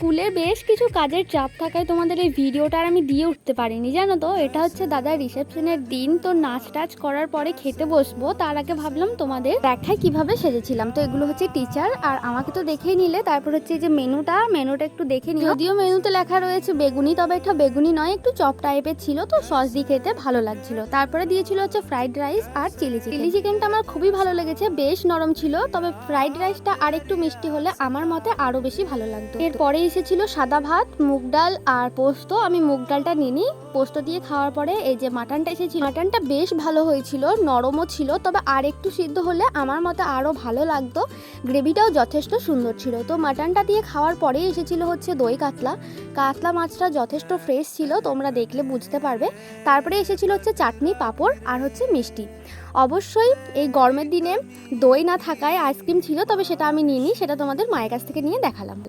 স্কুলের বেশ কিছু কাজের চাপ থাকায় তোমাদের এই ভিডিওটা আর আমি দিয়ে উঠতে পারিনি, জানো তো। এটা হচ্ছে দাদার রিসেপশনের দিন, তো নাচ টাচ করার পরে খেতে বসবো, তার আগে ভাবলাম তোমাদের দেখায় কিভাবে সেজেছিলাম। তো এগুলো হচ্ছে টিচার, আর আমাকে তো দেখেই নিলে। তারপর হচ্ছে যে মেনুটা একটু দেখে নিও। যদিও মেনুতে লেখা রয়েছে বেগুনি, তবে এটা বেগুনি নয়, একটু চপ টাইপের ছিল, তো সস দিয়ে খেতে ভালো লাগছিল। তারপরে দিয়েছিল হচ্ছে ফ্রাইড রাইস আর চিলি চিকেনটা আমার খুবই ভালো লেগেছে, বেশ নরম ছিল। তবে ফ্রাইড রাইসটা আর একটু মিষ্টি হলে আমার মতে আরো বেশি ভালো লাগতো। এরপরে এসেছিল সাদা ভাত, মুগ ডাল আর পোস্ত। আমি মুগ ডালটা নিইনি, পোস্ত দিয়ে খাওয়ার পরে এই যে মাটনটা এসেছিল। মাটনটা বেশ ভালো হয়েছিল, নরমও ছিল, তবে আর একটু সিদ্ধ হলে আমার মতে আরো ভালো লাগতো। গ্রেভিটাও যথেষ্ট সুন্দর ছিল। তো মাটনটা দিয়ে খাওয়ার পরে এসেছিল হচ্ছে দই কাতলা। কাতলা মাছটা যথেষ্ট ফ্রেশ ছিল, তোমরা দেখলে বুঝতে পারবে। তারপরে এসেছিল হচ্ছে চাটনি, পাঁপড় আর হচ্ছে মিষ্টি। অবশ্যই এই গরমের দিনে দই না থাকায় আইসক্রিম ছিল, তবে সেটা আমি নিইনি, সেটা তোমাদের মায়ের কাছ থেকে নিয়ে দেখালাম।